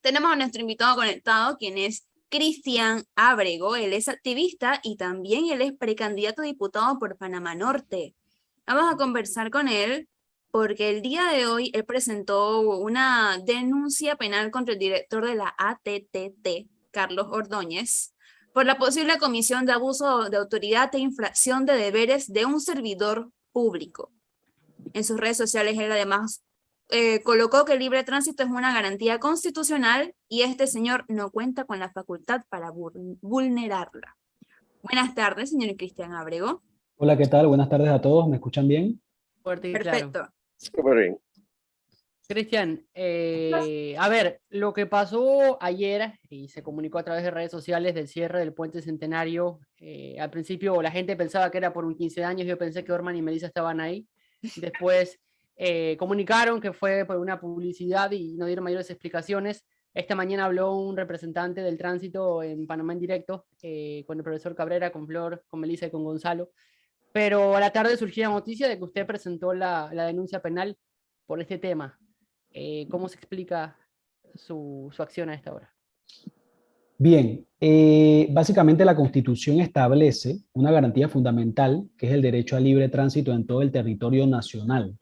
tenemos a nuestro invitado conectado, quien es Cristian Ábrego. Él es activista y también él es precandidato a diputado por Panamá Norte. Vamos a conversar con él porque el día de hoy él presentó una denuncia penal contra el director de la ATTT, Carlos Ordóñez, por la posible comisión de abuso de autoridad e infracción de deberes de un servidor público. En sus redes sociales él además colocó que el libre tránsito es una garantía constitucional y este señor no cuenta con la facultad para vulnerarla. Buenas tardes, señor Cristian Ábrego. Hola, ¿qué tal? Buenas tardes a todos. ¿Me escuchan bien? Fuerte y Perfecto. claro. Súper bien. Cristian, a ver, lo que pasó ayer y se comunicó a través de redes sociales del cierre del Puente Centenario, al principio la gente pensaba que era por un 15 años, yo pensé que Orman y Melissa estaban ahí, después comunicaron que fue por una publicidad y no dieron mayores explicaciones. Esta mañana habló un representante del tránsito en Panamá en directo, con el profesor Cabrera, con Flor, con Melissa y con Gonzalo, pero a la tarde surgió la noticia de que usted presentó la denuncia penal por este tema. ¿Cómo se explica su acción a esta hora? Bien, básicamente la Constitución establece una garantía fundamental, que es el derecho al libre tránsito en todo el territorio nacional.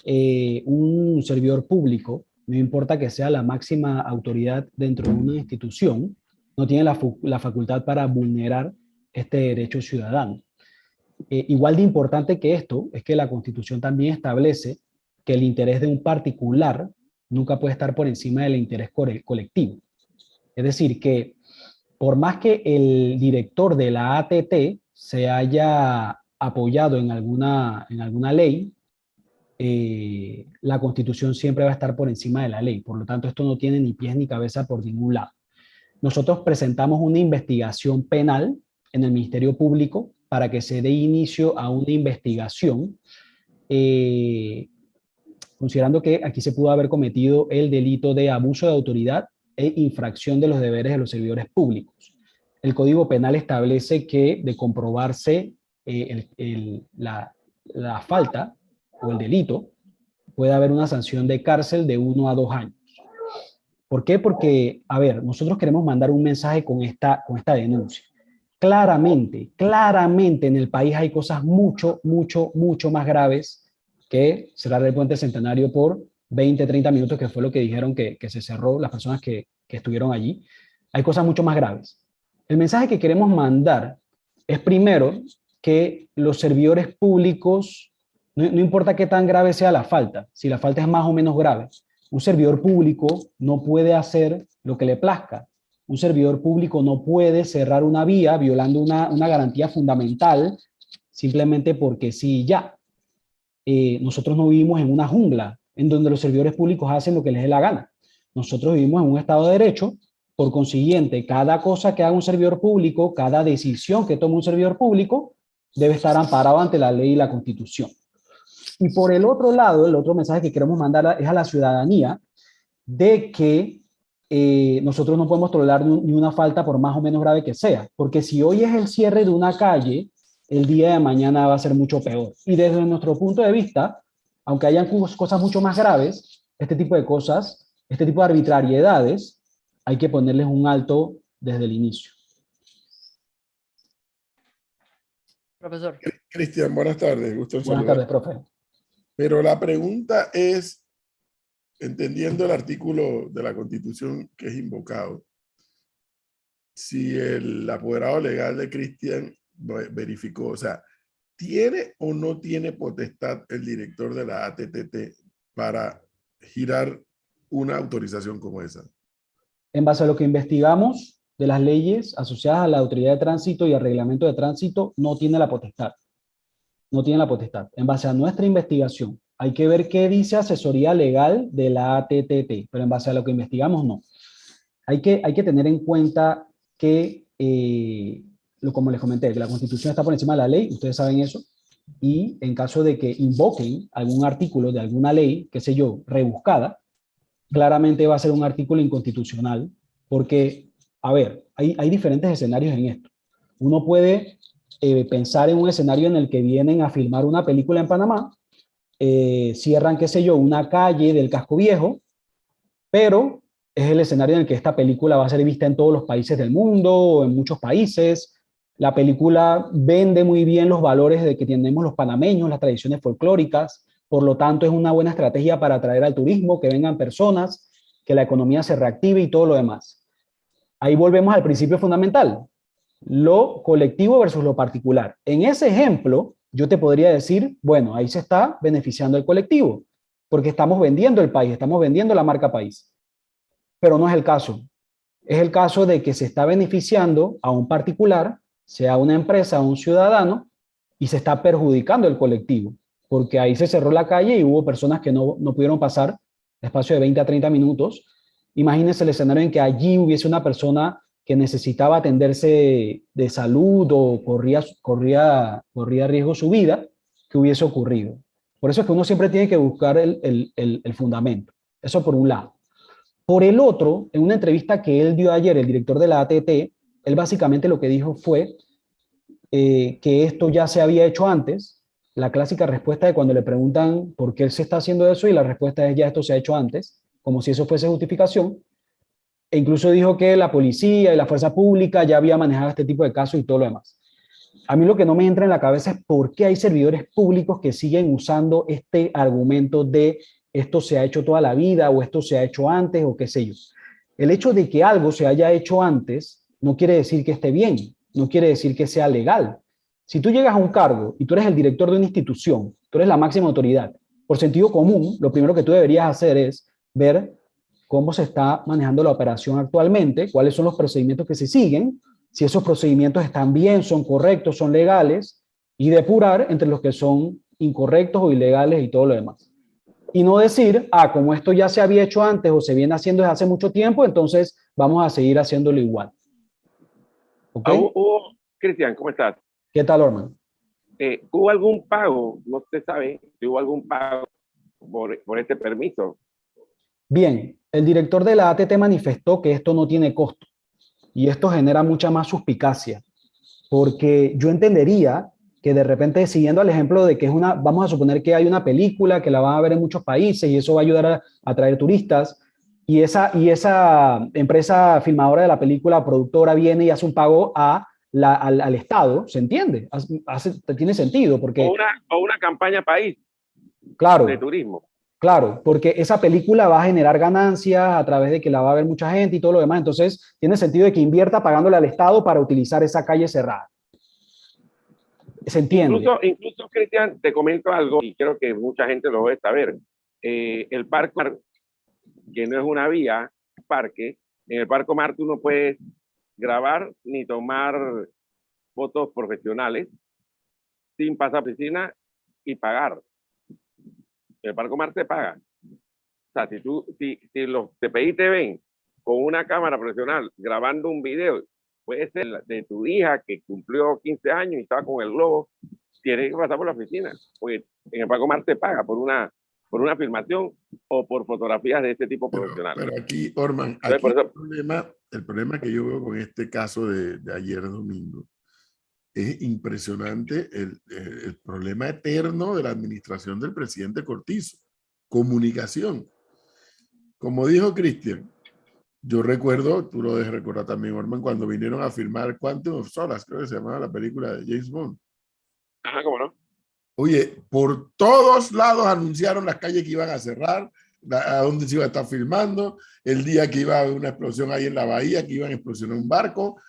Un servidor público, no importa que sea la máxima autoridad dentro de una institución, no tiene la facultad para vulnerar este derecho ciudadano. Igual de importante que esto es que la Constitución también establece que el interés de un particular nunca puede estar por encima del interés colectivo. Es decir, que por más que el director de la ATT se haya apoyado en alguna ley, la Constitución siempre va a estar por encima de la ley. Por lo tanto, esto no tiene ni pies ni cabeza por ningún lado. Nosotros presentamos una investigación penal en el Ministerio Público para que se dé inicio a una investigación, considerando que aquí se pudo haber cometido el delito de abuso de autoridad e infracción de los deberes de los servidores públicos. El Código Penal establece que de comprobarse la falta o el delito, puede haber una sanción de cárcel de 1 a 2 años. ¿Por qué? Porque, a ver, nosotros queremos mandar un mensaje con esta denuncia. Claramente en el país hay cosas mucho más graves que cerrar el Puente Centenario por 20, 30 minutos, que fue lo que dijeron que se cerró las personas que estuvieron allí. Hay cosas mucho más graves. El mensaje que queremos mandar es primero que los servidores públicos, no importa qué tan grave sea la falta, si la falta es más o menos grave, un servidor público no puede hacer lo que le plazca. Un servidor público no puede cerrar una vía violando una garantía fundamental simplemente porque sí ya. Nosotros no vivimos en una jungla en donde los servidores públicos hacen lo que les dé la gana. Nosotros vivimos en un Estado de Derecho, por consiguiente, cada cosa que haga un servidor público, cada decisión que tome un servidor público, debe estar amparado ante la ley y la Constitución. Y por el otro lado, el otro mensaje que queremos mandar es a la ciudadanía de que nosotros no podemos tolerar ni una falta por más o menos grave que sea, porque si hoy es el cierre de una calle, el día de mañana va a ser mucho peor. Y desde nuestro punto de vista, aunque hayan cosas mucho más graves, este tipo de cosas, este tipo de arbitrariedades, hay que ponerles un alto desde el inicio. Profesor. Cristian, buenas tardes. Gusto en Buenas saludar. tardes, profe. Pero la pregunta es, entendiendo el artículo de la Constitución que es invocado, si el apoderado legal de Cristian verificó, o sea, ¿tiene o no tiene potestad el director de la ATTT para girar una autorización como esa? En base a lo que investigamos de las leyes asociadas a la autoridad de tránsito y al reglamento de tránsito, no tiene la potestad. No tiene la potestad. En base a nuestra investigación, hay que ver qué dice asesoría legal de la ATTT, pero en base a lo que investigamos, no. Hay que tener en cuenta que, como les comenté, que la Constitución está por encima de la ley, ustedes saben eso, y en caso de que invoquen algún artículo de alguna ley, qué sé yo, rebuscada, claramente va a ser un artículo inconstitucional, porque, a ver, hay diferentes escenarios en esto. Uno puede pensar en un escenario en el que vienen a filmar una película en Panamá, cierran, qué sé yo, una calle del Casco Viejo, pero es el escenario en el que esta película va a ser vista en todos los países del mundo, o en muchos países. La película vende muy bien los valores de que tenemos los panameños, las tradiciones folclóricas, por lo tanto es una buena estrategia para atraer al turismo, que vengan personas, que la economía se reactive y todo lo demás. Ahí volvemos al principio fundamental, lo colectivo versus lo particular. En ese ejemplo, yo te podría decir, bueno, ahí se está beneficiando el colectivo, porque estamos vendiendo el país, estamos vendiendo la marca país. Pero no es el caso. Es el caso de que se está beneficiando a un particular, sea una empresa o un ciudadano, y se está perjudicando el colectivo, porque ahí se cerró la calle y hubo personas que no pudieron pasar espacio de 20 a 30 minutos. Imagínense el escenario en que allí hubiese una persona que necesitaba atenderse de salud o corría riesgo su vida, que hubiese ocurrido. Por eso es que uno siempre tiene que buscar el fundamento. Eso por un lado. Por el otro, en una entrevista que él dio ayer, el director de la ATT, él básicamente lo que dijo fue que esto ya se había hecho antes. La clásica respuesta de cuando le preguntan por qué se está haciendo eso, y la respuesta es: ya esto se ha hecho antes, como si eso fuese justificación. E incluso dijo que la policía y la fuerza pública ya había manejado este tipo de casos y todo lo demás. A mí lo que no me entra en la cabeza es por qué hay servidores públicos que siguen usando este argumento de esto se ha hecho toda la vida, o esto se ha hecho antes, o qué sé yo. El hecho de que algo se haya hecho antes no quiere decir que esté bien, no quiere decir que sea legal. Si tú llegas a un cargo y tú eres el director de una institución, tú eres la máxima autoridad, por sentido común, lo primero que tú deberías hacer es ver cómo se está manejando la operación actualmente, cuáles son los procedimientos que se siguen, si esos procedimientos están bien, son correctos, son legales, y depurar entre los que son incorrectos o ilegales y todo lo demás. Y no decir, como esto ya se había hecho antes o se viene haciendo desde hace mucho tiempo, entonces vamos a seguir haciéndolo igual. ¿Ok? Cristian, ¿cómo estás? ¿Qué tal, Orman? ¿Hubo algún pago? No se sabe si hubo algún pago por este permiso. Bien, el director de la ATT manifestó que esto no tiene costo, y esto genera mucha más suspicacia, porque yo entendería que de repente, siguiendo el ejemplo de que vamos a suponer que hay una película que la van a ver en muchos países y eso va a ayudar a atraer turistas, y esa empresa filmadora de la película, productora, viene y hace un pago al Estado, ¿se entiende? Tiene sentido, porque... O una campaña país, claro, de turismo. Claro, porque esa película va a generar ganancias a través de que la va a ver mucha gente y todo lo demás, entonces tiene sentido de que invierta pagándole al Estado para utilizar esa calle cerrada. ¿Se entiende? Incluso, Cristian, te comento algo y creo que mucha gente lo debe saber. El parque, que no es una vía, parque, en el Parque Mar tú no puedes grabar ni tomar fotos profesionales sin pasar piscina y pagar. En el Parque Mar te pagan. O sea, si los TPI te ven con una cámara profesional grabando un video, puede ser de tu hija que cumplió 15 años y estaba con el globo, tienes que pasar por la oficina, porque en el Parque Mar te paga por una filmación o por fotografías de este tipo profesional. Pero aquí, Orman, aquí el problema que yo veo con este caso de ayer domingo es impresionante el problema eterno de la administración del presidente Cortizo. Comunicación. Como dijo Cristian, yo recuerdo, tú lo debes recordar también, Orman, cuando vinieron a filmar Quantum of Solace, creo que se llamaba la película de James Bond. Ajá, ¿cómo no? Oye, por todos lados anunciaron las calles que iban a cerrar, a dónde se iba a estar filmando, el día que iba a haber una explosión ahí en la bahía, que iban a explosionar un barco.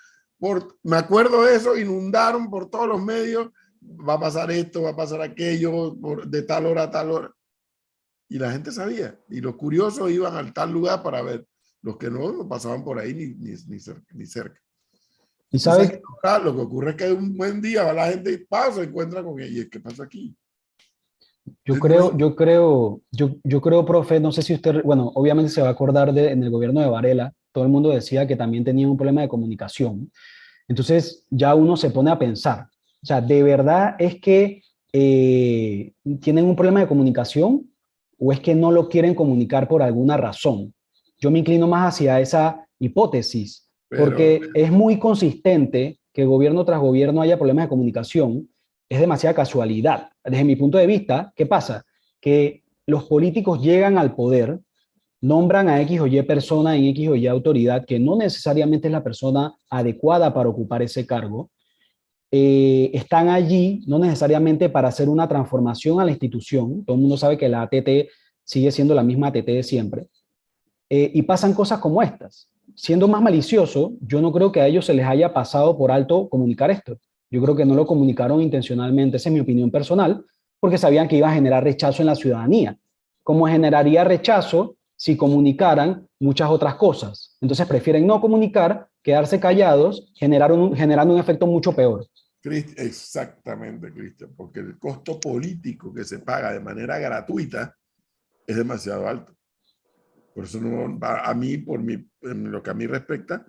Me acuerdo de eso, inundaron por todos los medios, va a pasar esto, va a pasar aquello, de tal hora a tal hora. Y la gente sabía, y los curiosos iban al tal lugar para ver. Los que no pasaban por ahí ni cerca. ¿Y sabes? Lo que ocurre es que un buen día va la gente y se encuentra con ella. ¿Qué pasa aquí? Yo creo, profe, no sé si usted, bueno, obviamente se va a acordar en el gobierno de Varela, todo el mundo decía que también tenía un problema de comunicación. Entonces ya uno se pone a pensar, o sea, ¿de verdad es que tienen un problema de comunicación o es que no lo quieren comunicar por alguna razón? Yo me inclino más hacia esa hipótesis, porque es muy consistente que gobierno tras gobierno haya problemas de comunicación. Es demasiada casualidad. Desde mi punto de vista, ¿qué pasa? Que los políticos llegan al poder nombran a X o Y persona en X o Y autoridad, que no necesariamente es la persona adecuada para ocupar ese cargo, están allí no necesariamente para hacer una transformación a la institución. Todo el mundo sabe que la ATT sigue siendo la misma ATT de siempre. Y pasan cosas como estas. Siendo más malicioso, yo no creo que a ellos se les haya pasado por alto comunicar esto. Yo creo que no lo comunicaron intencionalmente, esa es mi opinión personal, porque sabían que iba a generar rechazo en la ciudadanía. ¿Cómo generaría rechazo si comunicaran muchas otras cosas? Entonces prefieren no comunicar, quedarse callados, generando un efecto mucho peor. Exactamente, Cristian, porque el costo político que se paga de manera gratuita es demasiado alto. Por eso no, a mí, en lo que a mí respecta,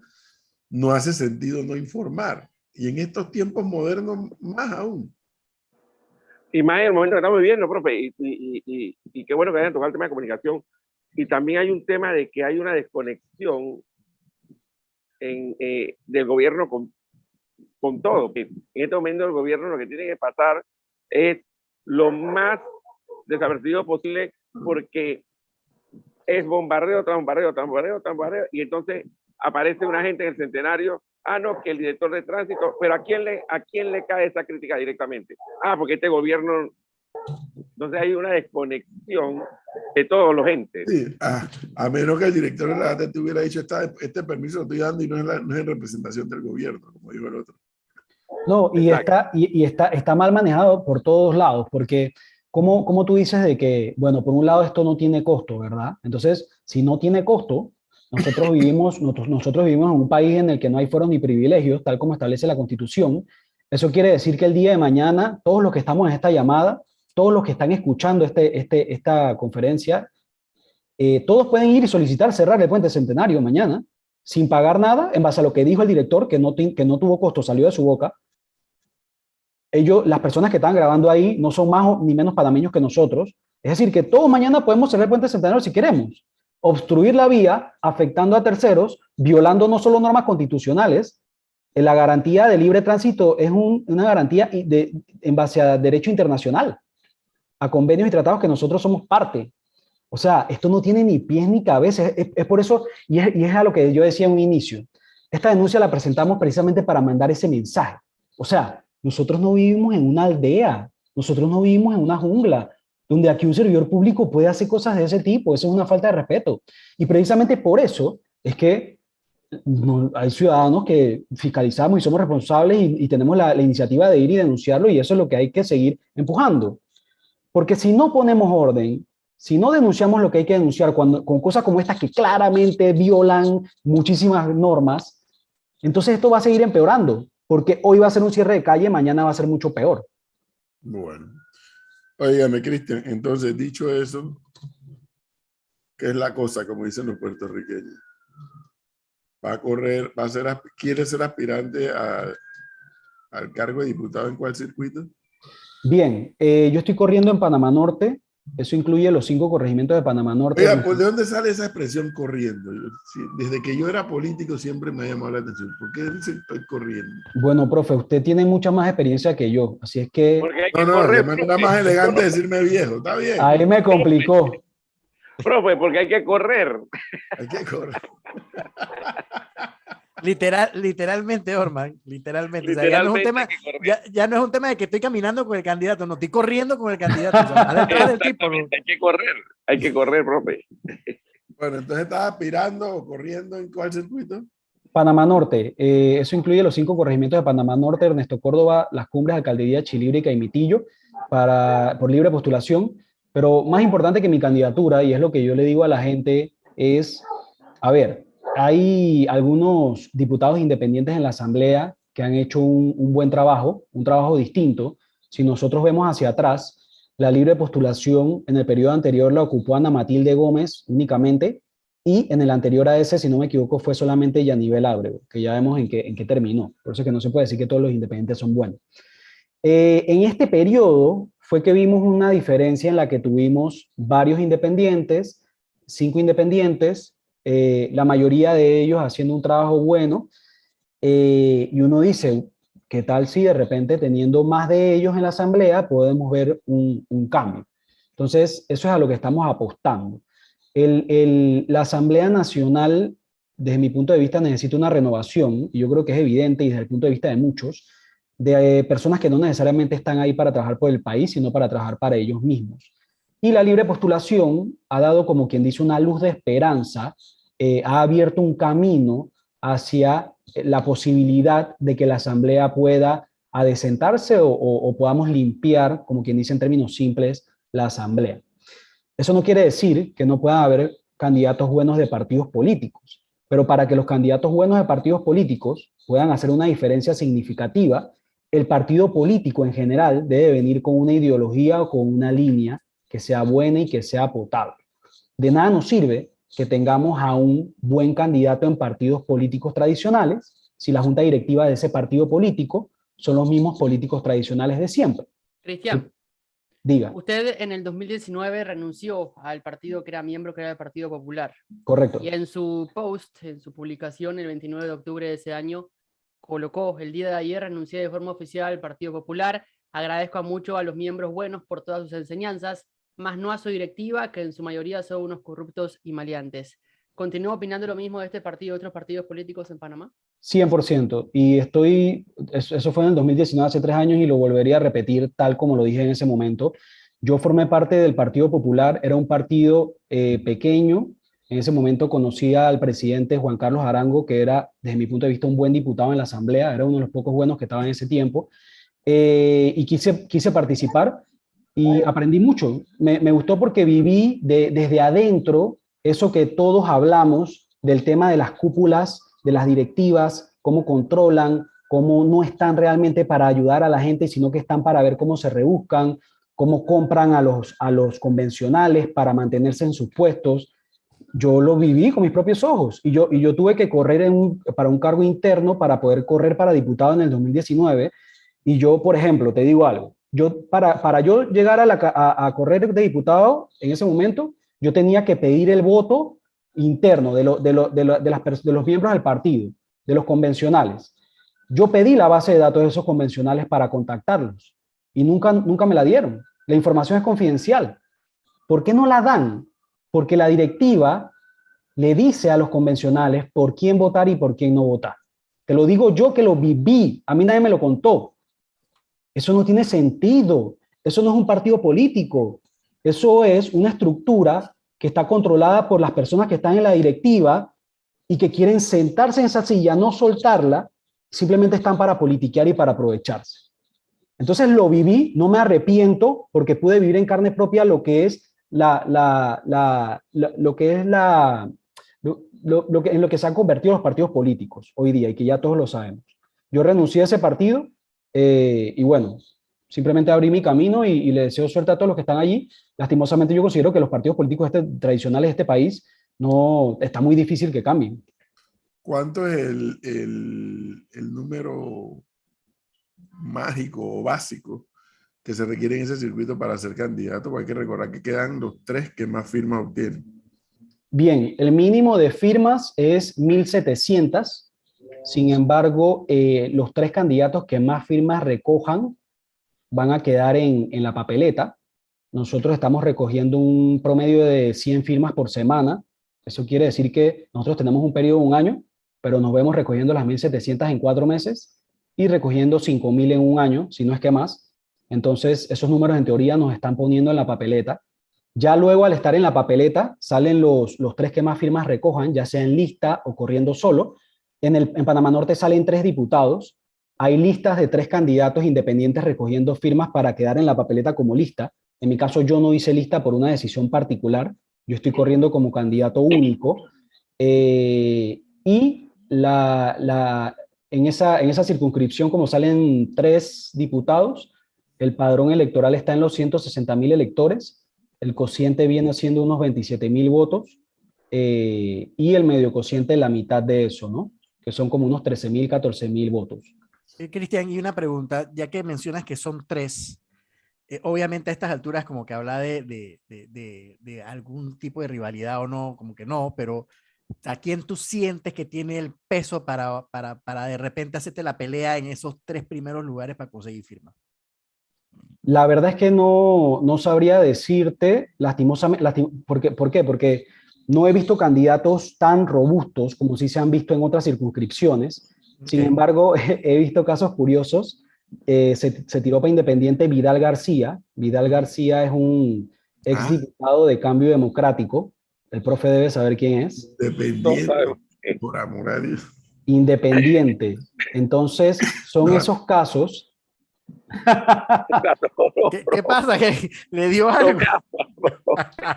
no hace sentido no informar. Y en estos tiempos modernos, más aún. Y más en el momento que estamos viviendo, profe, y qué bueno que hayan tocado el tema de comunicación. Y también hay un tema de que hay una desconexión del gobierno con todo. Que en este momento el gobierno lo que tiene que pasar es lo más desapercibido posible, porque es bombardeo tras bombardeo, tras bombardeo, tras bombardeo, y entonces aparece una gente en el Centenario, no, que el director de tránsito, pero ¿a quién le cae esa crítica directamente? Porque este gobierno... Entonces hay una desconexión de todos los entes. Sí, a menos que el director de la ATT te hubiera dicho, este permiso lo estoy dando y no es en representación del gobierno, como dijo el otro. No, y está mal manejado por todos lados, porque como tú dices de que, bueno, por un lado esto no tiene costo, ¿verdad? Entonces, si no tiene costo, nosotros vivimos en un país en el que no hay fueros ni privilegios, tal como establece la Constitución. Eso quiere decir que el día de mañana, todos los que estamos en esta llamada, todos los que están escuchando esta conferencia, todos pueden ir y solicitar cerrar el Puente Centenario mañana, sin pagar nada, en base a lo que dijo el director, que no tuvo costo, salió de su boca. Las personas que están grabando ahí no son más ni menos panameños que nosotros. Es decir, que todos mañana podemos cerrar el Puente Centenario si queremos. Obstruir la vía, afectando a terceros, violando no solo normas constitucionales. La garantía de libre tránsito es una garantía en base a derecho internacional, a convenios y tratados que nosotros somos parte. O sea, esto no tiene ni pies ni cabeza. Es por eso, y es a lo que yo decía en un inicio. Esta denuncia la presentamos precisamente para mandar ese mensaje. O sea, nosotros no vivimos en una aldea, nosotros no vivimos en una jungla, donde aquí un servidor público puede hacer cosas de ese tipo. Eso es una falta de respeto. Y precisamente por eso es que hay ciudadanos que fiscalizamos y somos responsables y tenemos la iniciativa de ir y denunciarlo, y eso es lo que hay que seguir empujando. Porque si no ponemos orden, si no denunciamos lo que hay que denunciar con cosas como estas que claramente violan muchísimas normas, entonces esto va a seguir empeorando, porque hoy va a ser un cierre de calle, mañana va a ser mucho peor. Bueno, óigame, Cristian, entonces dicho eso, ¿qué es la cosa, como dicen los puertorriqueños? ¿Quiere ser aspirante al cargo de diputado en cuál circuito? Bien, yo estoy corriendo en Panamá Norte. Eso incluye los 5 corregimientos de Panamá Norte. Oiga, pues, ¿de dónde sale esa expresión corriendo? Desde que yo era político siempre me ha llamado la atención. ¿Por qué dicen estoy corriendo? Bueno, profe, usted tiene mucha más experiencia que yo, así es que... De manera más elegante decirme viejo, está bien. Ahí me complicó. Profe, porque hay que correr. Hay que correr. Literalmente, Orman, literalmente. O sea, ya no es un tema de que estoy caminando con el candidato, no, estoy corriendo con el candidato. O sea, hay que correr, profe. Bueno, entonces ¿estás aspirando o corriendo en cuál circuito? Panamá Norte, eso incluye los 5 corregimientos de Panamá Norte, Ernesto Córdoba, Las Cumbres, Alcaldía Chilíbrica y Mitillo, por libre postulación. Pero más importante que mi candidatura, y es lo que yo le digo a la gente, es, a ver, hay algunos diputados independientes en la Asamblea que han hecho un buen trabajo, un trabajo distinto. Si nosotros vemos hacia atrás, la libre postulación en el periodo anterior la ocupó Ana Matilde Gómez únicamente, y en el anterior a ese, si no me equivoco, fue solamente Yanivel Ábrego, que ya vemos en qué terminó. Por eso es que no se puede decir que todos los independientes son buenos. En este periodo fue que vimos una diferencia en la que tuvimos varios independientes, 5 independientes, la mayoría de ellos haciendo un trabajo bueno, y uno dice, ¿qué tal si de repente teniendo más de ellos en la asamblea podemos ver un cambio? Entonces, eso es a lo que estamos apostando. La Asamblea Nacional, desde mi punto de vista, necesita una renovación, y yo creo que es evidente, y desde el punto de vista de muchos, de personas que no necesariamente están ahí para trabajar por el país, sino para trabajar para ellos mismos. Y la libre postulación ha dado, como quien dice, una luz de esperanza, ha abierto un camino hacia la posibilidad de que la Asamblea pueda adecentarse o podamos limpiar, como quien dice en términos simples, la Asamblea. Eso no quiere decir que no puedan haber candidatos buenos de partidos políticos, pero para que los candidatos buenos de partidos políticos puedan hacer una diferencia significativa, el partido político en general debe venir con una ideología o con una línea que sea buena y que sea potable. De nada nos sirve que tengamos a un buen candidato en partidos políticos tradicionales si la junta directiva de ese partido político son los mismos políticos tradicionales de siempre. Cristian, diga. Usted en el 2019 renunció al partido que era miembro, que era el Partido Popular. Correcto. Y en su post, en su publicación el 29 de octubre de ese año, colocó: el día de ayer renuncié de forma oficial al Partido Popular. Agradezco mucho a los miembros buenos por todas sus enseñanzas, más no a su directiva, que en su mayoría son unos corruptos y maleantes. ¿Continúa opinando lo mismo de este partido y otros partidos políticos en Panamá? 100%. Y eso fue en el 2019, hace 3 años, y lo volvería a repetir tal como lo dije en ese momento. Yo formé parte del Partido Popular, era un partido pequeño. En ese momento conocía al presidente Juan Carlos Arango, que era, desde mi punto de vista, un buen diputado en la Asamblea, era uno de los pocos buenos que estaba en ese tiempo. Y quise participar y aprendí mucho. Me gustó porque viví desde adentro eso que todos hablamos del tema de las cúpulas, de las directivas, cómo controlan, cómo no están realmente para ayudar a la gente, sino que están para ver cómo se rebuscan, cómo compran a los convencionales para mantenerse en sus puestos. Yo lo viví con mis propios ojos y yo tuve que correr para un cargo interno para poder correr para diputado en el 2019. Y yo, por ejemplo, te digo algo, para yo llegar a correr de diputado en ese momento, yo tenía que pedir el voto interno de los miembros del partido, de los convencionales. Yo pedí la base de datos de esos convencionales para contactarlos y nunca me la dieron. La información es confidencial. ¿Por qué no la dan? Porque la directiva le dice a los convencionales por quién votar y por quién no votar. Te lo digo yo que lo viví, a mí nadie me lo contó. Eso no tiene sentido, eso no es un partido político, eso es una estructura que está controlada por las personas que están en la directiva y que quieren sentarse en esa silla, no soltarla, simplemente están para politiquear y para aprovecharse. Entonces lo viví, no me arrepiento porque pude vivir en carne propia lo que es en lo que se han convertido los partidos políticos hoy día y que ya todos lo sabemos. Yo renuncié a ese partido y bueno, simplemente abrí mi camino y le deseo suerte a todos los que están allí. Lastimosamente yo considero que los partidos políticos tradicionales de este país está muy difícil que cambien. ¿Cuánto es el número mágico o básico que se requiere en ese circuito para ser candidato? Porque hay que recordar que quedan los 3 que más firmas obtienen. Bien, el mínimo de firmas es 1.700. Sin embargo, los 3 candidatos que más firmas recojan van a quedar en la papeleta. Nosotros estamos recogiendo un promedio de 100 firmas por semana. Eso quiere decir que nosotros tenemos un periodo de 1 año, pero nos vemos recogiendo las 1.700 en 4 meses y recogiendo 5.000 en 1 año, si no es que más. Entonces, esos números en teoría nos están poniendo en la papeleta. Ya luego, al estar en la papeleta, salen los 3 que más firmas recojan, ya sea en lista o corriendo solo. En Panamá Norte salen 3 diputados. Hay listas de 3 candidatos independientes recogiendo firmas para quedar en la papeleta como lista. En mi caso, yo no hice lista por una decisión particular. Yo estoy corriendo como candidato único. Y en esa circunscripción, como salen 3 diputados, el padrón electoral está en los 160.000 electores. El cociente viene siendo unos 27.000 votos. Y el medio cociente la mitad de eso, ¿no? Que son como unos 13.000, 14.000 votos. Cristian, y una pregunta, ya que mencionas que son 3, obviamente a estas alturas como que habla de algún tipo de rivalidad o no, como que no, pero ¿a quién tú sientes que tiene el peso para de repente hacerte la pelea en esos 3 primeros lugares para conseguir firmas? La verdad es que no sabría decirte, lastimosamente, ¿por qué? Porque No he visto candidatos tan robustos como sí se han visto en otras circunscripciones. Sin Ok. embargo, he visto casos curiosos. Se tiró para independiente Vidal García. Vidal García es un Ah, exdiputado de Cambio Democrático. El profe debe saber quién es. Todos dependiente, sabemos que por amor a Dios. Independiente. Entonces, son No, esos casos. ¿Qué pasa? ¿Que le dio algo? tome agua,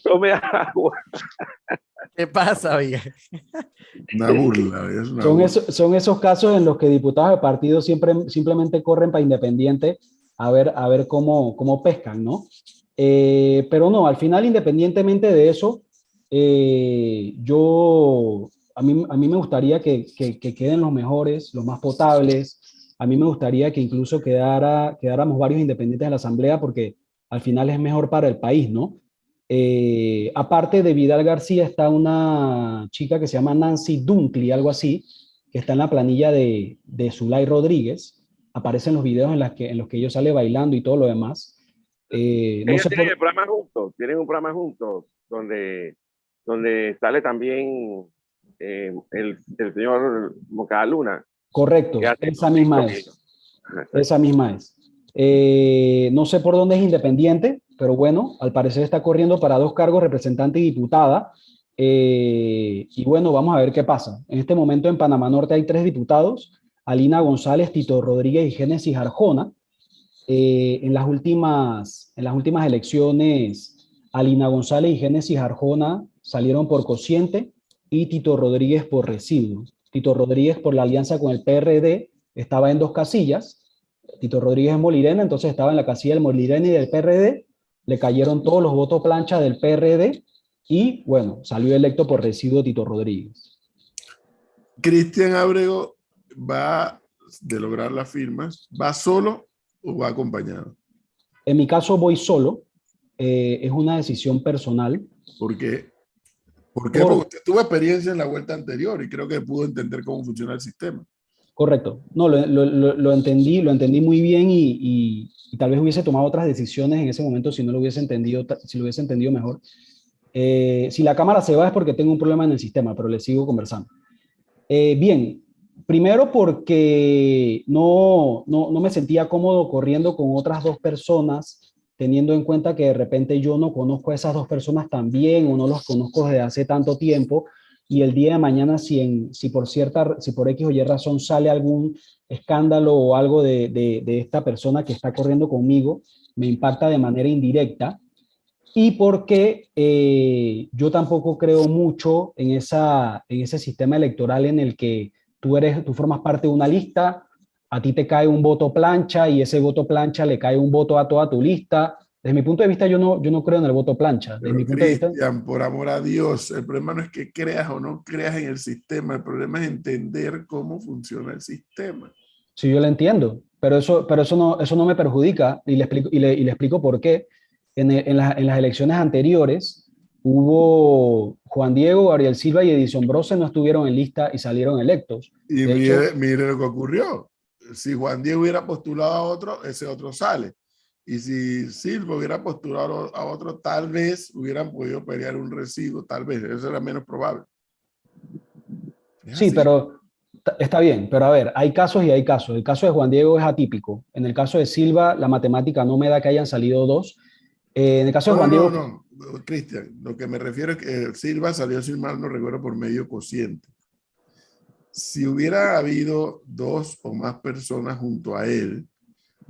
tome agua. ¿Qué pasa, oiga? una burla, es una Son, burla. son esos casos en los que diputados de partido simplemente corren para independiente a ver cómo pescan, ¿no? Pero no, al final, independientemente de eso, a mí me gustaría que queden los mejores, los más potables. A mí me gustaría que incluso quedáramos varios independientes en la Asamblea porque al final es mejor para el país, ¿no? Aparte de Vidal García está una chica que se llama Nancy Dunkley, algo así, que está en la planilla de Zulay Rodríguez. Aparecen los videos en los que ellos sale bailando y todo lo demás. No Ellos sé tienen por... el programa juntos, tienen un programa juntos donde sale también el señor Mocaluna, Correcto, que hace esa los misma TikTok. es. Esa misma es. No sé por dónde es independiente, pero bueno, al parecer está corriendo para 2 cargos, representante y diputada. Y bueno, vamos a ver qué pasa. En este momento en Panamá Norte hay 3 diputados, Alina González, Tito Rodríguez y Génesis Arjona. En las últimas elecciones, Alina González y Génesis Arjona salieron por cociente y Tito Rodríguez por residuo. Tito Rodríguez por la alianza con el PRD estaba en 2 casillas. Tito Rodríguez es Molirena, entonces estaba en la casilla del Molirena y del PRD. Le cayeron todos los votos plancha del PRD y bueno, salió electo por residuo Tito Rodríguez. Cristian Ábrego va de lograr las firmas, ¿va solo o va acompañado? En mi caso voy solo, es una decisión personal. Porque Por, Porque usted tuvo experiencia en la vuelta anterior y creo que pudo entender cómo funciona el sistema. Correcto. No, lo entendí muy bien y tal vez hubiese tomado otras decisiones en ese momento si no lo hubiese entendido, si lo hubiese entendido mejor. Si la cámara se va es porque tengo un problema en el sistema, pero le sigo conversando. Bien, primero porque no me sentía cómodo corriendo con otras 2 personas, teniendo en cuenta que de repente yo no conozco a esas 2 personas tan bien o no los conozco desde hace tanto tiempo y el día de mañana si por X o Y razón sale algún escándalo o algo de esta persona que está corriendo conmigo, me impacta de manera indirecta. Y porque yo tampoco creo mucho en ese sistema electoral en el que tú formas parte de una lista, a ti te cae un voto plancha y ese voto plancha le cae un voto a toda tu lista. Desde mi punto de vista, yo no creo en el voto plancha. Desde mi Pero punto de vista, Cristian, por amor a Dios, el problema no es que creas o no creas en el sistema, el problema es entender cómo funciona el sistema. sí, yo lo entiendo, pero eso no me perjudica y le explico por qué. En las elecciones anteriores hubo Juan Diego, Gabriel Silva y Edison Brose no estuvieron en lista y salieron electos. Y De hecho, mire lo que ocurrió. Si Juan Diego hubiera postulado a otro, ese otro sale. Y si Silva hubiera postulado a otro, tal vez hubieran podido pelear un residuo, tal vez, eso era menos probable. Es sí, así. pero está bien, pero a ver, hay casos y hay casos. El caso de Juan Diego es atípico. En el caso de Silva, la matemática no me da que hayan salido 2. En el caso de No, Juan no, Diego, no, no, Cristian, lo que me refiero es que Silva salió, sin mal no recuerdo, por medio cociente. Si hubiera habido 2 o más personas junto a él,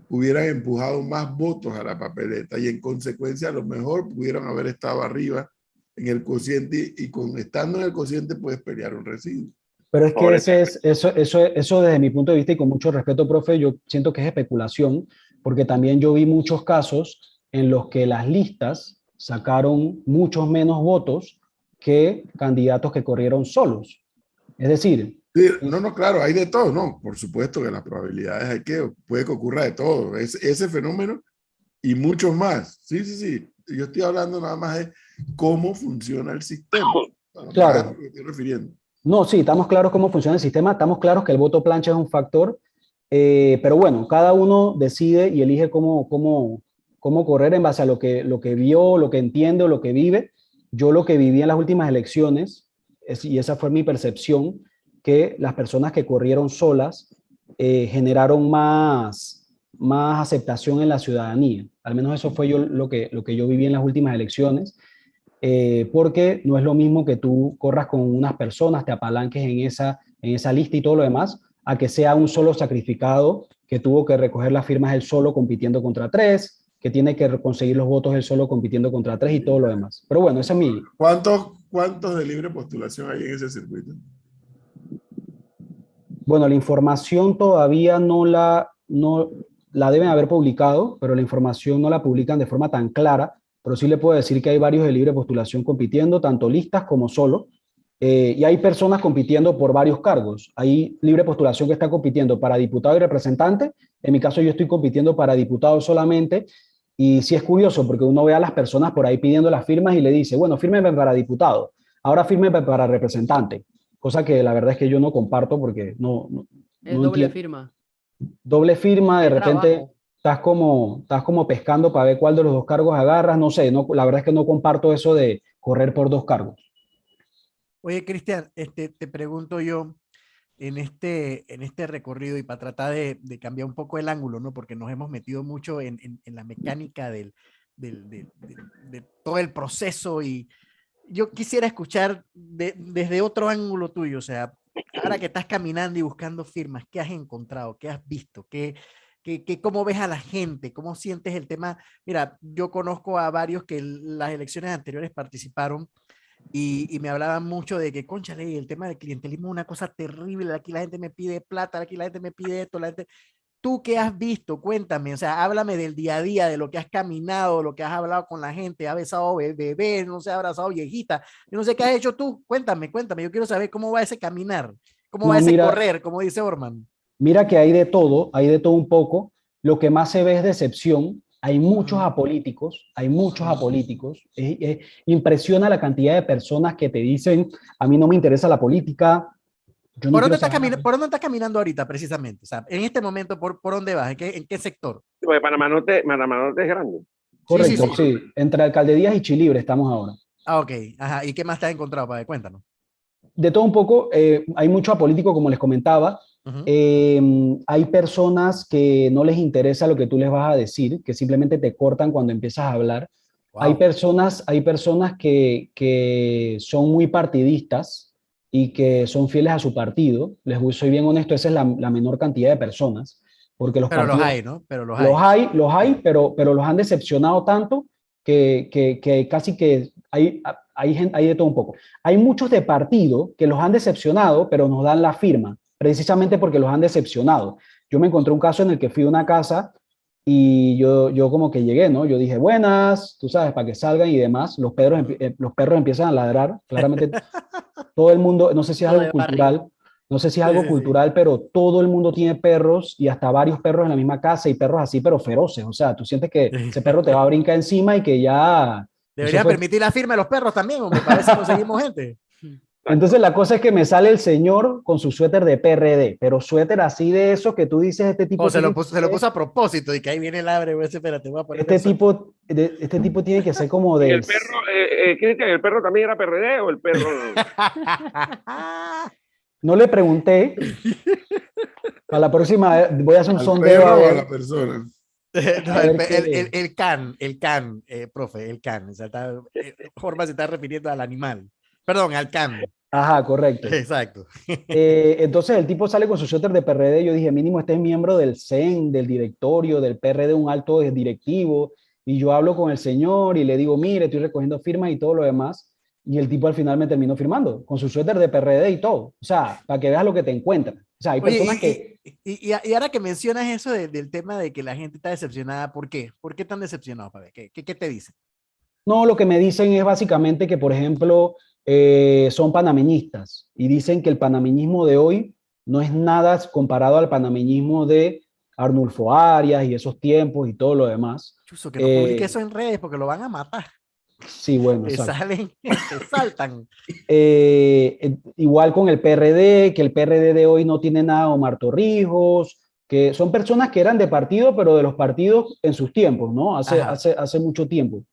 hubieran empujado más votos a la papeleta y en consecuencia a lo mejor pudieron haber estado arriba en el cociente y estando en el cociente puedes pelear un residuo. pero es que eso desde mi punto de vista y con mucho respeto, profe, yo siento que es especulación, porque también yo vi muchos casos en los que las listas sacaron muchos menos votos que candidatos que corrieron solos. Es decir, Sí, no, claro, hay de todo, no, por supuesto que las probabilidades puede que ocurra de todo, ese fenómeno y muchos más. Sí, yo estoy hablando nada más de cómo funciona el sistema. Bueno, claro. a lo que me estoy refiriendo. No, sí, estamos claros cómo funciona el sistema, estamos claros que el voto plancha es un factor, pero bueno, cada uno decide y elige cómo correr en base a lo que vio, lo que entiende o lo que vive. yo lo que viví en las últimas elecciones, y esa fue mi percepción, que las personas que corrieron solas generaron más aceptación en la ciudadanía. Al menos eso fue lo que yo viví en las últimas elecciones, porque no es lo mismo que tú corras con unas personas, te apalanques en esa lista y todo lo demás, a que sea un solo sacrificado que tuvo que recoger las firmas él solo compitiendo contra tres, que tiene que conseguir los votos él solo compitiendo contra tres y todo lo demás. Pero bueno, esa es mi... ¿Cuántos de libre postulación hay en ese circuito? Bueno, la información todavía no la deben haber publicado, pero la información no la publican de forma tan clara, pero sí le puedo decir que hay varios de libre postulación compitiendo, tanto listas como solo, y hay personas compitiendo por varios cargos. Hay libre postulación que está compitiendo para diputado y representante. En mi caso yo estoy compitiendo para diputado solamente, y sí es curioso porque uno ve a las personas por ahí pidiendo las firmas y le dice, bueno, fírmeme para diputado, ahora fírmeme para representante, cosa que la verdad es que yo no comparto porque Es no doble entiendo. firma. Doble firma, de Qué repente trabajo. estás como pescando para ver cuál de los dos cargos agarras, no sé, no, la verdad es que no comparto eso de correr por dos cargos. Oye, Cristian, te pregunto yo, en este recorrido y para tratar de cambiar un poco el ángulo, ¿no? Porque nos hemos metido mucho en la mecánica de todo el proceso y yo quisiera escuchar desde otro ángulo tuyo, o sea, ahora que estás caminando y buscando firmas, ¿qué has encontrado? ¿Qué has visto? ¿Cómo ves a la gente? ¿Cómo sientes el tema? Mira, yo conozco a varios que las elecciones anteriores participaron y me hablaban mucho de que, cónchale, el tema del clientelismo es una cosa terrible, aquí la gente me pide plata, aquí la gente me pide esto, la gente... ¿Tú qué has visto? Cuéntame, o sea, háblame del día a día, de lo que has caminado, lo que has hablado con la gente, has besado bebés, no sé, has abrazado viejita, yo no sé qué has hecho tú, cuéntame, yo quiero saber cómo va ese caminar, cómo va No, ese mira, correr, como dice Orman. mira que hay de todo un poco. Lo que más se ve es decepción. Hay muchos apolíticos. Impresiona la cantidad de personas que te dicen, a mí no me interesa la política, yo no quiero saber nada". ¿Por dónde estás caminando ahorita precisamente? O sea, en este momento, ¿por dónde vas? En qué sector? Porque Panamá Norte es grande. Correcto, Sí. sí. Entre Alcalde Díaz y Chilibre estamos ahora. Ah, ok, ajá. ¿Y qué más te has encontrado, padre? Cuéntanos. De todo un poco, hay mucho apolítico, como les comentaba. Ujú. Hay personas que no les interesa lo que tú les vas a decir, que simplemente te cortan cuando empiezas a hablar. Wow. Hay personas que son muy partidistas y que son fieles a su partido. Soy bien honesto, esa es la menor cantidad de personas, porque los Pero los partidos hay, ¿no? Pero los hay. los hay, pero los han decepcionado tanto que casi que hay de todo un poco. Hay muchos de partido que los han decepcionado, pero nos dan la firma, precisamente porque los han decepcionado. Yo me encontré un caso en el que fui a una casa y yo como que llegué, ¿no? Yo dije, buenas, tú sabes, para que salgan y demás. Los perros empiezan a ladrar. Claramente todo el mundo, no sé si es Todo algo de barrio. cultural, no sé si es Sí, algo sí, sí. cultural, pero todo el mundo tiene perros y hasta varios perros en la misma casa y perros así, pero feroces. O sea, tú sientes que ese perro te va a brincar encima y que ya... Eso Debería fue. permitir la firma de los perros también, hombre, para ver si conseguimos gente. Entonces la cosa es que me sale el señor con su suéter de PRD, pero suéter así de esos que tú dices, este tipo O tiene se lo puso a propósito y que ahí viene el abre, güey, espérate, voy a ponerme este tipo tiene que ser como Y del... el perro, Cristian, ¿el perro también era PRD o el perro? No le pregunté, para la próxima voy a hacer un ¿Al sondeo perro o a la persona? No, a ver qué... el can, profe, el can. O sea, Jorma se está refiriendo al animal. Perdón, al can. Ajá, correcto. Exacto. Entonces el tipo sale con su suéter de PRD. Yo dije, mínimo este es miembro del CEN, del directorio, del PRD, un alto directivo. Y yo hablo con el señor y le digo, mire, estoy recogiendo firmas y todo lo demás. Y el tipo al final me terminó firmando con su suéter de PRD y todo. O sea, para que veas lo que te encuentras. O sea, hay Oye, personas que... y ahora que mencionas eso del tema de que la gente está decepcionada, ¿por qué? ¿Por qué tan decepcionados, Pablo? ¿Qué te dicen? No, lo que me dicen es básicamente que, por ejemplo, son panameñistas y dicen que el panameñismo de hoy no es nada comparado al panameñismo de Arnulfo Arias y esos tiempos y todo lo demás. Chuso, que no publique eso en redes porque lo van a matar. Sí, bueno, Te exacto. salen, te saltan. Igual con el PRD, que el PRD de hoy no tiene nada de Omar Torrijos, que son personas que eran de partido, pero de los partidos en sus tiempos, ¿no? Ajá. Hace mucho tiempo.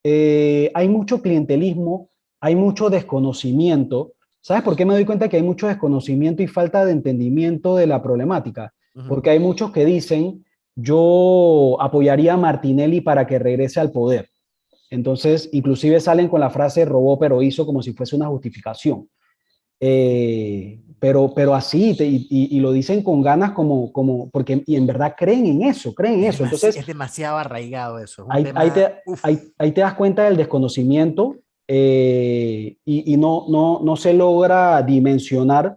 hay mucho clientelismo, hay mucho desconocimiento. ¿Sabes por qué me doy cuenta que hay mucho desconocimiento y falta de entendimiento de la problemática? Ujú. Porque hay muchos que dicen, yo apoyaría a Martinelli para que regrese al poder. Entonces, inclusive salen con la frase robó pero hizo como si fuese una justificación. Pero así, y lo dicen con ganas porque y en verdad creen en eso. Entonces, Es demasiado arraigado eso. Es un ahí, ahí tema. te, Uf. ahí te das cuenta del desconocimiento, y no se logra dimensionar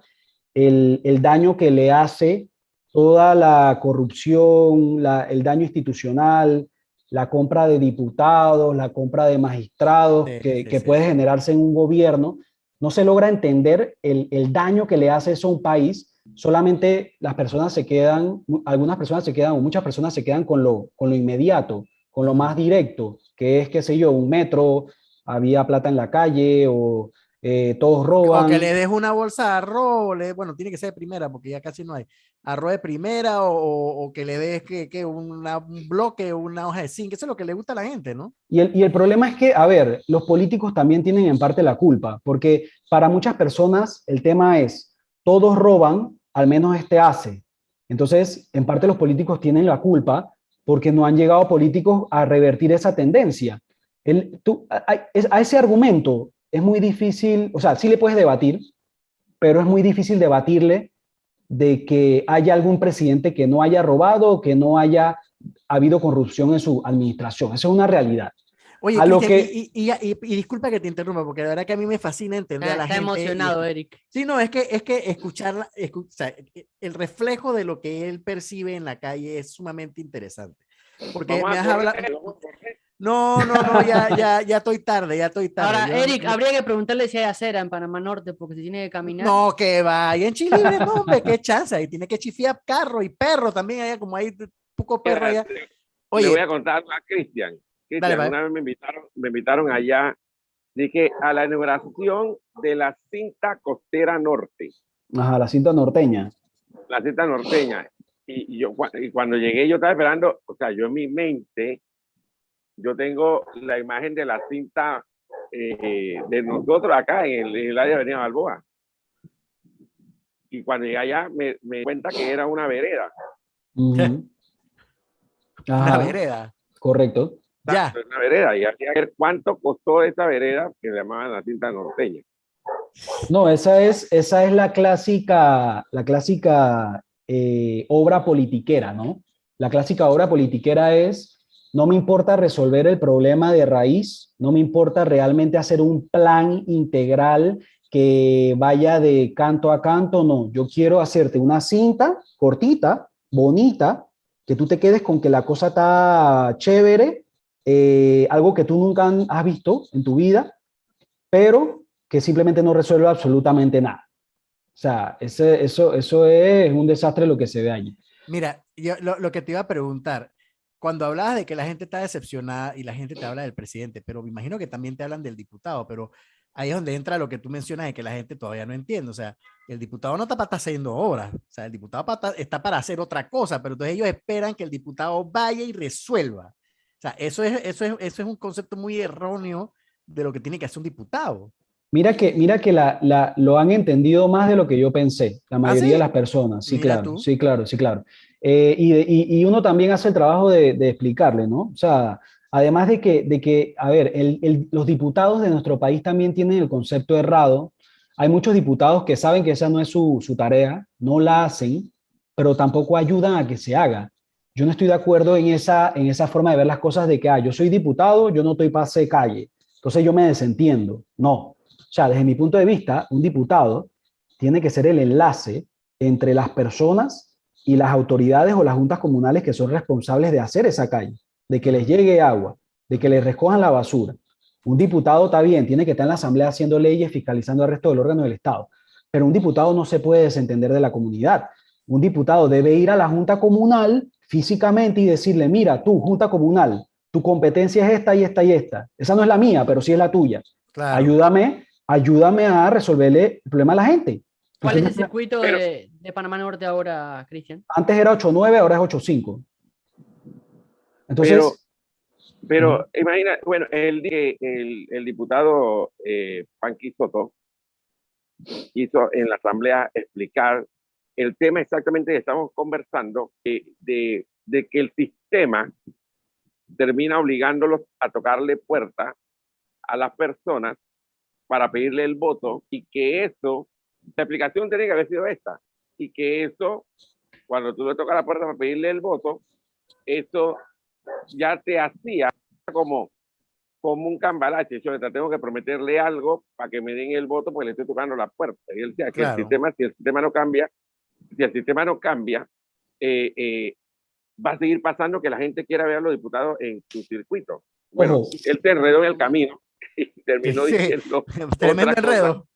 el daño que le hace toda la corrupción, el daño institucional, la compra de diputados, la compra de magistrados Sí, sí, que sí, puede sí. generarse en un gobierno. No se logra entender el daño que le hace eso a un país. Solamente las personas se quedan, algunas personas se quedan, o muchas personas se quedan con lo inmediato, con lo Ujú. más directo, que es, qué sé yo, un metro, había plata en la calle, o todos O que roban. le des una bolsa de arroz, bueno, tiene que ser de primera porque ya casi no hay. Arroz de primera o que le des un bloque, una hoja de zinc, eso es lo que le gusta a la gente, ¿no? Y el problema es que, a ver, los políticos también tienen en parte la culpa, porque para muchas personas el tema es, todos roban, al menos este hace. Entonces, en parte los políticos tienen la culpa porque no han llegado políticos a revertir esa tendencia. A ese argumento es muy difícil, o sea, sí le puedes debatir, pero es muy difícil debatirle de que haya algún presidente que no haya robado o que no haya habido corrupción en su administración. Eso es una realidad. Oye, A lo Cristian, que, y disculpa que te interrumpa, porque de verdad que a mí me fascina entender a la Está gente. emocionado, Eric. Sí, no, es que escucharla, o sea, el reflejo de lo que él percibe en la calle es sumamente interesante. Porque Vamos me a has correr, hablado. vamos a correr. No, ya estoy tarde, ya estoy tarde. Ahora, Yo Eric, habría que preguntarle si hay acera en Panamá Norte, porque si tiene que caminar. no, que vaya en Chile libre, no, hombre, qué chance. Ahí tiene que chifiar carro y perro también, allá como hay poco perro Mira, allá. le voy Oye, a contar algo a Cristian. dale, Cristian, va. una vez me invitaron allá, dije, a la inauguración de la cinta costera norte, ajá, la cinta norteña. la cinta norteña. Y cuando llegué, yo estaba esperando, o sea, yo en mi mente, yo tengo la imagen de la cinta de nosotros acá en el área de Avenida Balboa. Y cuando llegué allá, me di cuenta que era una vereda. Ujú. Una Ajá, vereda. correcto. Ya. Una vereda. Y había que ver cuánto costó esa vereda que le llamaban la cinta norteña. No, esa es la clásica obra politiquera, ¿no? La clásica obra politiquera es, no me importa resolver el problema de raíz, no me importa realmente hacer un plan integral que vaya de canto a canto, no, yo quiero hacerte una cinta cortita, bonita, que tú te quedes con que la cosa está chévere, algo que tú nunca has visto en tu vida, pero que simplemente no resuelve absolutamente nada. O sea, eso es un desastre lo que se ve allí. Mira, yo lo que te iba a preguntar, cuando hablabas de que la gente está decepcionada y la gente te habla del presidente, pero me imagino que también te hablan del diputado, pero ahí es donde entra lo que tú mencionas de que la gente todavía no entiende. O sea, el diputado no está para estar haciendo obras, o sea, el diputado está para hacer otra cosa, pero entonces ellos esperan que el diputado vaya y resuelva. O sea, eso es un concepto muy erróneo de lo que tiene que hacer un diputado. Mira que lo han entendido más de lo que yo pensé, la ¿Ah, mayoría de sí? las personas. Sí, Mira claro, tú. sí, claro, sí, claro. Y uno también hace el trabajo de explicarle, ¿no? O sea, además de que a ver, los diputados de nuestro país también tienen el concepto errado. Hay muchos diputados que saben que esa no es su tarea, no la hacen, pero tampoco ayudan a que se haga. Yo no estoy de acuerdo en esa forma de ver las cosas de que, yo soy diputado, yo no estoy para hacer calle, entonces yo me desentiendo. No. O sea, desde mi punto de vista, un diputado tiene que ser el enlace entre las personas y las autoridades o las juntas comunales que son responsables de hacer esa calle, de que les llegue agua, de que les recojan la basura. Un diputado está bien, tiene que estar en la asamblea haciendo leyes, fiscalizando el resto del órgano del Estado, pero un diputado no se puede desentender de la comunidad. Un diputado debe ir a la junta comunal físicamente y decirle, mira, tú, junta comunal, tu competencia es esta y esta y esta. Esa no es la mía, pero sí es la tuya. Claro. Ayúdame a resolverle el problema a la gente. ¿Cuál es el Entonces, circuito Pero- de Panamá Norte ahora, Cristian? antes era 8-9, ahora es 8-5. Pero Entonces, Pero imagina, bueno, el diputado Panqui Soto hizo en la asamblea explicar el tema exactamente que estamos conversando, de que el sistema termina obligándolos a tocarle puerta a las personas para pedirle el voto, y que eso, la explicación tiene que haber sido esta, y que eso, cuando tú le tocas la puerta para pedirle el voto, eso ya te hacía como un cambalache. Yo tengo que prometerle algo para que me den el voto porque le estoy tocando la puerta. Y él decía que Claro. si el sistema no cambia, va a seguir pasando que la gente quiera ver a los diputados en su circuito. Bueno, Ojo. él se enredó en el camino y terminó Sí. diciendo Tremendo otra cosa. enredo.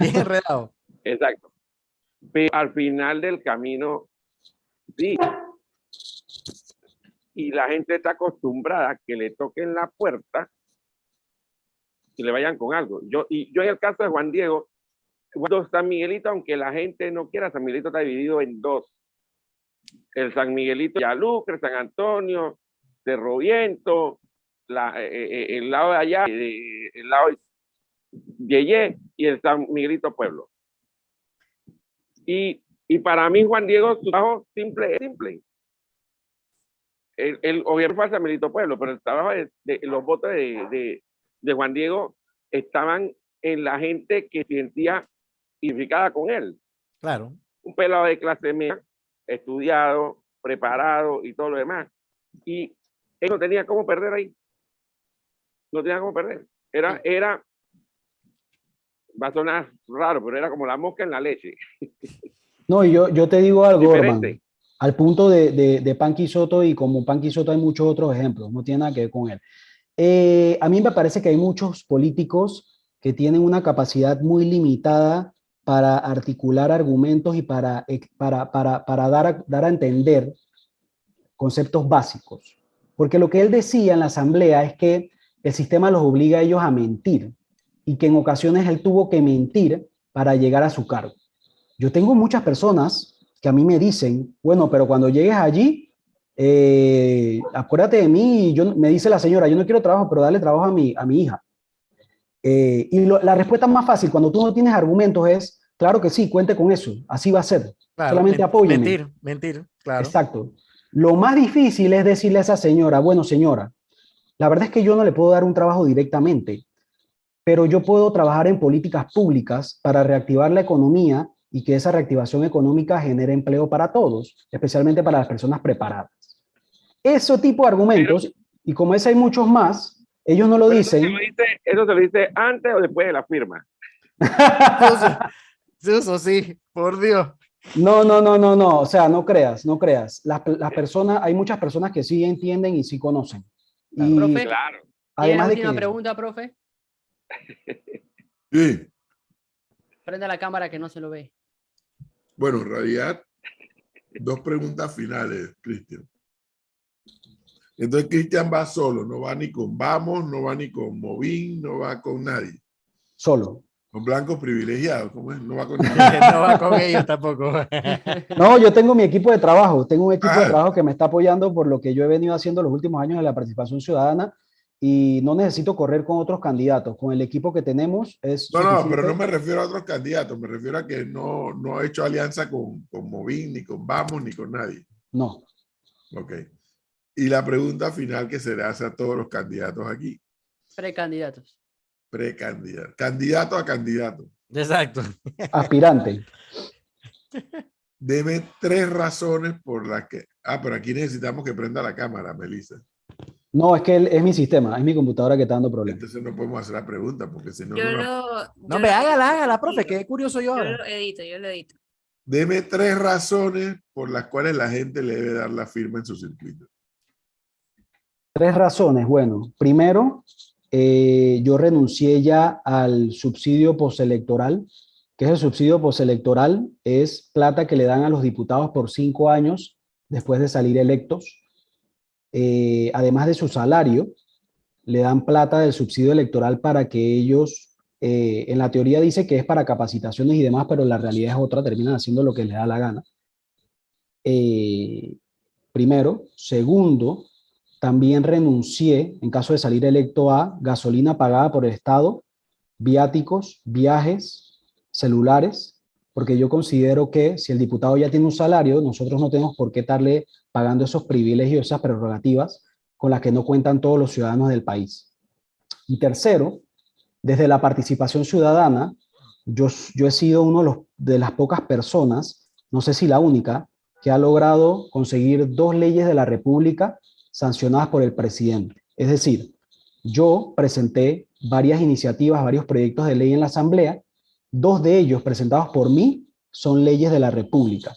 Bien enredado. Exacto. Pero al final del camino, sí. Y la gente está acostumbrada a que le toquen la puerta y le vayan con algo. Yo en el caso de Juan Diego, San Miguelito, aunque la gente no quiera, San Miguelito está dividido en dos. El San Miguelito Yalucre, San Antonio, Cerro Viento, el lado de allá, el lado de Yeye, y el San Miguelito Pueblo. Y para mí, Juan Diego, su trabajo simple es simple. El gobierno fue al San Miguelito Pueblo, pero el trabajo de los votos de Juan Diego estaban en la gente que se sentía identificada con él. Claro. Un pelado de clase media, estudiado, preparado y todo lo demás. Y él no tenía cómo perder ahí. No tenía cómo perder. Era, va a sonar raro, pero era como la mosca en la leche. No, y yo te digo algo, Orman, Diferente. al punto de Panqui Soto, y como Panqui Soto hay muchos otros ejemplos, no tiene nada que ver con él. A mí me parece que hay muchos políticos que tienen una capacidad muy limitada para articular argumentos y para dar a entender conceptos básicos. Porque lo que él decía en la asamblea es que el sistema los obliga a ellos a mentir, y que en ocasiones él tuvo que mentir para llegar a su cargo. Yo tengo muchas personas que a mí me dicen, bueno, pero cuando llegues allí, acuérdate de mí. Me dice la señora, yo no quiero trabajo, pero dale trabajo a mi hija. La respuesta más fácil cuando tú no tienes argumentos es, claro que sí, cuente con eso, así va a ser. Claro, Solamente apóyeme. Mentir, claro. Exacto. Lo más difícil es decirle a esa señora, bueno, señora, la verdad es que yo no le puedo dar un trabajo directamente, pero yo puedo trabajar en políticas públicas para reactivar la economía y que esa reactivación económica genere empleo para todos, especialmente para las personas preparadas. Ese tipo de argumentos, y como ese hay muchos más, ellos no lo dicen. Eso se lo dice antes o después de la firma. Eso sí, por Dios. No. O sea, no creas. Las personas, hay muchas personas que sí entienden y sí conocen. Y Profe, Claro. ¿tiene además de última que, pregunta, profe? Sí. Prenda la cámara que no se lo ve. Bueno, en realidad, dos preguntas finales, Cristian. Entonces, Cristian va solo, no va ni con Vamos, no va ni con Movín, no va con nadie. solo. Con blancos privilegiados, ¿cómo es? No va con nadie. No va con ellos tampoco. No, yo tengo mi equipo de trabajo, tengo un equipo de trabajo que me está apoyando por lo que yo he venido haciendo los últimos años de la participación ciudadana, y no necesito correr con otros candidatos. Con el equipo que tenemos es No, suficiente. pero no me refiero a otros candidatos, me refiero a que no ha hecho alianza con Movín, ni con Vamos, ni con nadie. No. Ok. Y la pregunta final que se le hace a todos los candidatos aquí. Precandidatos. Precandidato. Candidato a candidato. Exacto. Aspirante. Deme 3 razones por las que... pero aquí necesitamos que prenda la cámara, Melissa. No, es que es mi sistema, es mi computadora que está dando problemas. Entonces no podemos hacer la pregunta, porque si no... No, me hágala, profe, qué curioso yo Yo ahora. lo edito. Deme 3 razones por las cuales la gente le debe dar la firma en su circuito. 3 razones. Bueno, primero, yo renuncié ya al subsidio postelectoral. ¿Qué es el subsidio postelectoral? Es plata que le dan a los diputados por 5 años después de salir electos. Además de su salario, le dan plata del subsidio electoral para que ellos, en la teoría dice que es para capacitaciones y demás, pero la realidad es otra, terminan haciendo lo que les da la gana. Primero. Segundo, también renuncié, en caso de salir electo, a gasolina pagada por el Estado, viáticos, viajes, celulares, porque yo considero que si el diputado ya tiene un salario, nosotros no tenemos por qué estarle pagando esos privilegios, esas prerrogativas con las que no cuentan todos los ciudadanos del país. Y tercero, desde la participación ciudadana, yo he sido uno de las pocas personas, no sé si la única, que ha logrado conseguir 2 leyes de la República sancionadas por el presidente. Es decir, yo presenté varias iniciativas, varios proyectos de ley en la Asamblea, 2 de ellos presentados por mí son leyes de la República.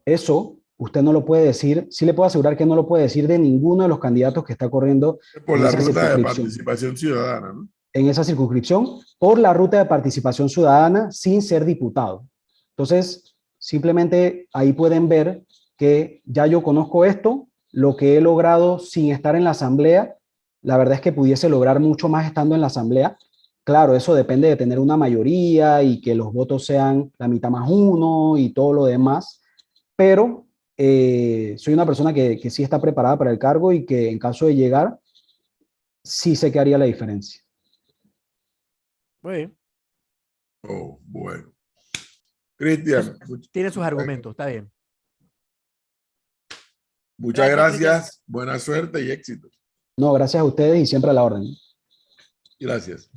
Eso usted no lo puede decir, sí le puedo asegurar que no lo puede decir de ninguno de los candidatos que está corriendo Por en la esa ruta de circunscripción. participación ciudadana, ¿no? En esa circunscripción por la ruta de participación ciudadana sin ser diputado. Entonces, simplemente ahí pueden ver que ya yo conozco esto, lo que he logrado sin estar en la asamblea, la verdad es que pudiese lograr mucho más estando en la asamblea. Claro, eso depende de tener una mayoría y que los votos sean la mitad más uno y todo lo demás, pero soy una persona que sí está preparada para el cargo y que en caso de llegar, sí sé que haría la diferencia. Muy bien. Oh, bueno. Cristian, Tiene sus argumentos, está bien. muchas Gracias, gracias, buena suerte y éxito. No, gracias a ustedes y siempre a la orden. Gracias.